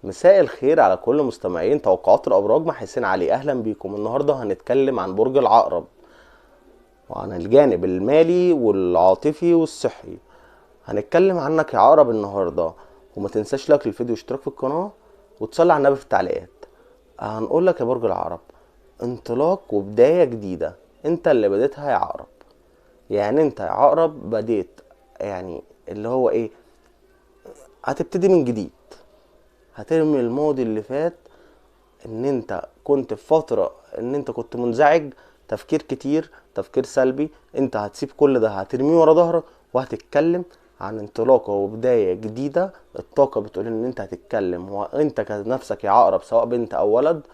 مساء الخير على كل مستمعين توقعات الابراج مع حسين علي. اهلا بيكم. النهارده هنتكلم عن برج العقرب وعن الجانب المالي والعاطفي والصحي. هنتكلم عنك يا عقرب النهارده، وما تنساش لايك للفيديو واشتراك في القناه وتصلي على النبي في التعليقات. هنقول لك يا برج العقرب، انطلاق وبدايه جديده انت اللي بديتها يا عقرب. يعني انت يا عقرب بديت، يعني اللي هو ايه، هتبتدي من جديد. هترمي الماضي اللي فات، ان انت كنت في فترة ان انت كنت منزعج، تفكير كتير، تفكير سلبي. انت هتسيب كل ده، هترميه ورا ظهرك وهتتكلم عن انطلاقة وبداية جديدة. الطاقة بتقول ان انت هتتكلم، وانت كنفسك يا عقرب سواء بنت او ولد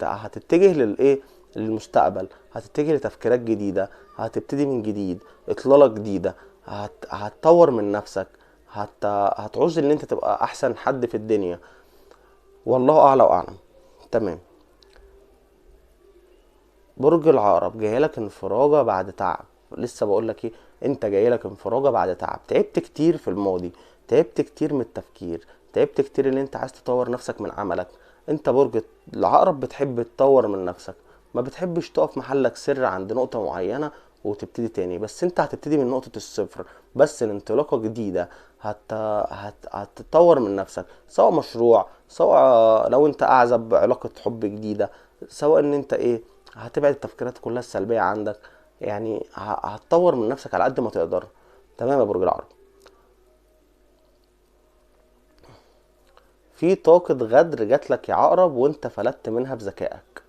هتتجه للايه، للمستقبل. هتتجه لتفكيرات جديدة، هتبتدي من جديد، اطلالة جديدة. هتطور من نفسك، هتعوز ان انت تبقى احسن حد في الدنيا. والله اعلى واعلم. تمام. برج العقرب جايلك انفراجة بعد تعب. لسه بقولك ايه، انت جايلك انفراجة بعد تعب. تعبت كتير في الماضي، تعبت كتير من التفكير، تعبت كتير ان انت عايز تطور نفسك من عملك. انت برج العقرب بتحب تطور من نفسك، ما بتحبش تقف محلك سر عند نقطة معينة وتبتدي تاني. بس انت هتبتدي من نقطة الصفر، بس الانطلاقة جديدة. هتطور من نفسك، سواء مشروع، سواء لو انت اعزب علاقة حب جديدة، سواء ان انت ايه، هتبعد التفكيرات كلها السلبية عندك. يعني هتطور من نفسك على قد ما تقدر. تمام يا برج العقرب. في طاقة غدر جات لك يا عقرب وانت فلتت منها بذكائك.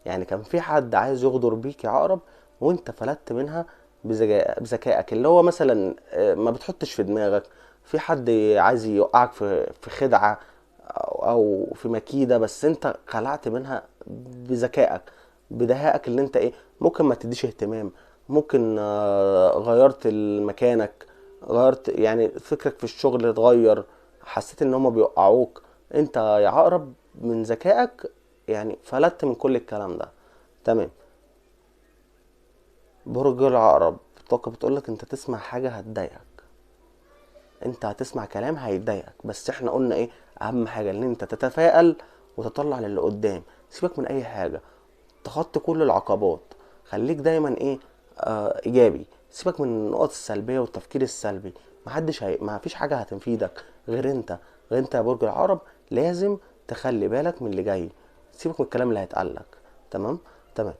يعني كان في حد عايز يغدر بيك يا عقرب وانت فلتت منها بذكائك. اللي هو مثلا ما بتحطش في دماغك. في حد عايز يوقعك في خدعة او في مكيدة، بس انت خلعت منها بذكائك، بدهائك. اللي انت ايه، ممكن ما تديش اهتمام، ممكن غيرت مكانك، غيرت يعني فكرك في الشغل اتغير، حسيت ان هما بيوقعوك. انت يا عقرب من ذكائك يعني فلت من كل الكلام ده. تمام. برج العقرب الطاقة بتقولك انت تسمع حاجة هتضايقك، انت هتسمع كلام هيضايقك، بس احنا قلنا ايه، اهم حاجة ان انت تتفائل وتطلع للي قدام. سيبك من اي حاجة، تخطي كل العقبات. خليك دايما ايه، ايجابي. سيبك من النقط السلبية والتفكير السلبي. ما فيش حاجة هتفيدك غير انت. غير انت يا برج العقرب لازم تخلي بالك من اللي جاي. سيبك من الكلام اللي هيتقالك. تمام. تمام.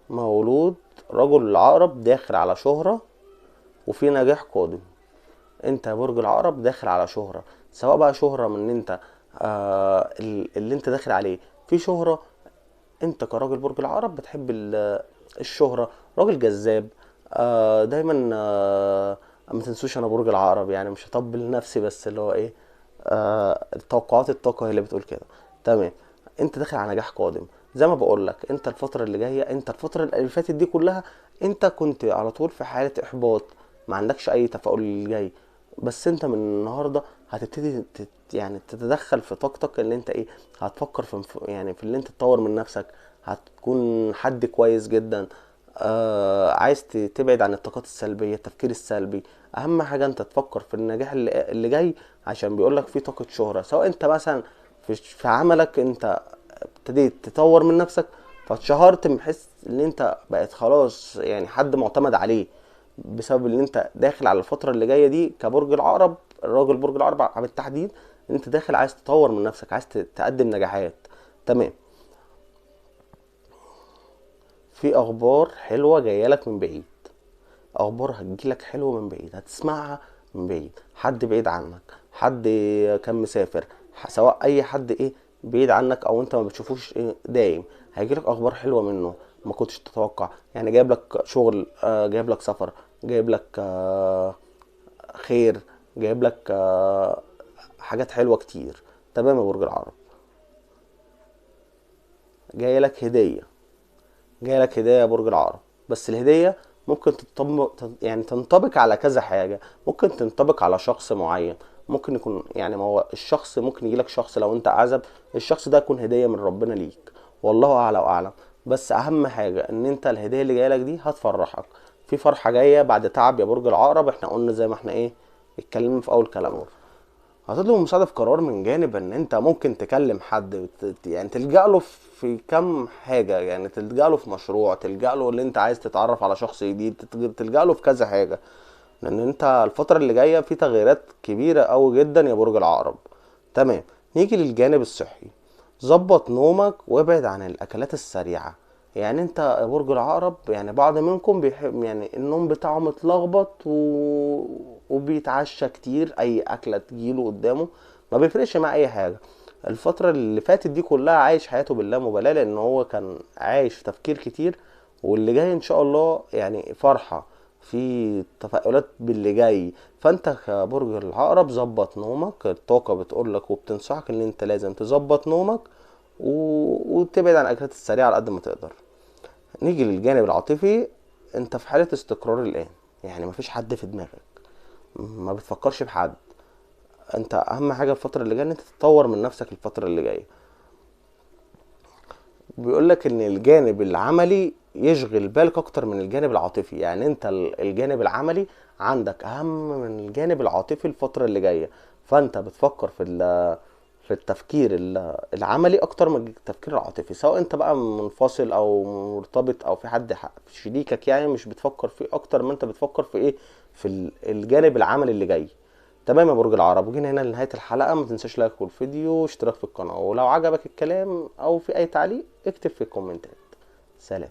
مولود رجل العقرب داخل على شهرة وفي نجاح قادم. انت يا برج العقرب داخل على شهرة، سواء بقى شهرة من ان انت اللي انت داخل عليه في شهرة. انت كراجل برج العقرب بتحب الشهرة، راجل جذاب. دايما ما تنسوش انا برج العقرب، يعني مش هطبل نفسي، بس اللي هو ايه، التوقعات الطاقة هي اللي بتقول كده. تمام. انت داخل على نجاح قادم. زي ما بقول لك، انت الفترة اللي جاية، انت الفترة اللي فاتت دي كلها انت كنت على طول في حالة احباط، ما عندكش اي تفاؤل اللي جاي. بس انت من النهارده هتبتدي يعني تتدخل في طاقتك، اللي انت ايه، هتفكر يعني في اللي انت تطور من نفسك، هتكون حد كويس جدا. عايز تبعد عن الطاقات السلبية، التفكير السلبي. اهم حاجة انت تفكر في النجاح اللي جاي، عشان بيقولك في طاقة شهرة. سواء انت مثلا في عملك انت ابتديت تطور من نفسك فاتشهرت، بحيث ان انت بقت خلاص يعني حد معتمد عليه، بسبب ان انت داخل على الفترة اللي جاية دي كبرج العقرب. الراجل برج العقرب بالتحديد، انت داخل عايز تطور من نفسك، عايز تقدم نجاحات. تمام. في اخبار حلوة جاية من بعيد، اخبار هتجيلك حلوة من بعيد، هتسمعها من بعيد. حد بعيد عنك، حد كان مسافر، سواء اي حد ايه بعيد عنك او انت ما بتشوفوش إيه دايم، هيجيلك اخبار حلوة منه ما كنتش تتوقع. يعني جايب لك شغل، جايب لك سفر، جايب لك خير، جايب لك حاجات حلوة كتير. تمام يا برج العقرب. جاي لك هدية، جاي لك هدية يا برج العقرب. بس الهدية ممكن يعني تنطبق على كذا حاجة. ممكن تنطبق على شخص معين، ممكن يكون يعني، ما هو الشخص ممكن يجيلك شخص لو انت اعزب، الشخص ده يكون هدية من ربنا ليك. والله اعلى واعلم. بس اهم حاجة ان انت الهدية اللي جايلك دي هتفرحك. في فرحة جاية بعد تعب يا برج العقرب. احنا قلنا زي ما احنا ايه، اتكلمنا في اول كلامنا. هتطلب المساعدة في قرار من جانب ان انت ممكن تكلم حد يعني تلجأ له في كم حاجة، يعني تلجأ له في مشروع، تلجأ له اللي انت عايز تتعرف على شخص جديد، تلجأ له في كذا حاجة. لان انت الفترة اللي جاية في تغييرات كبيرة قوي جدا يا برج العقرب. تمام. نيجي للجانب الصحي. ظبط نومك وابعد عن الاكلات السريعة. يعني انت يا برج العقرب، يعني بعض منكم بيحب يعني النوم بتاعه متلخبط وبيتعشى كتير، اي اكلة تجيله قدامه ما بيفرقش مع اي حاجة. الفترة اللي فاتت دي كلها عايش حياته باللامبالاة، لان هو كان عايش في تفكير كتير. واللي جاي ان شاء الله يعني فرحة، في تفاؤلات باللي جاي. فانت كبرج العقرب ظبط نومك، الطاقة بتقولك وبتنصحك ان انت لازم تظبط نومك وتبعد عن الاكلات السريعة على قد ما تقدر. نيجي للجانب العاطفي. انت في حالة استقرار الان، يعني مفيش حد في دماغك، ما بتفكرش في حد. انت اهم حاجة الفترة اللي جاية ان انت تطور من نفسك الفترة اللي جاية. بيقولك ان الجانب العملي يشغل بالك اكتر من الجانب العاطفي، يعني انت الجانب العملي عندك اهم من الجانب العاطفي الفترة اللي جاية. فانت بتفكر في التفكير العملي اكتر من التفكير العاطفي، سواء انت بقى منفصل او مرتبط او في حد في شريكك، يعني مش بتفكر فيه اكتر ما انت بتفكر في ايه، في الجانب العملي اللي جاي. تمام يا برج العرب، وجينا هنا لنهاية الحلقة. ما تنساش لايك والفيديو واشتراك في القناة، ولو عجبك الكلام او في اي تعليق اكتب في الكومنتات. سلام.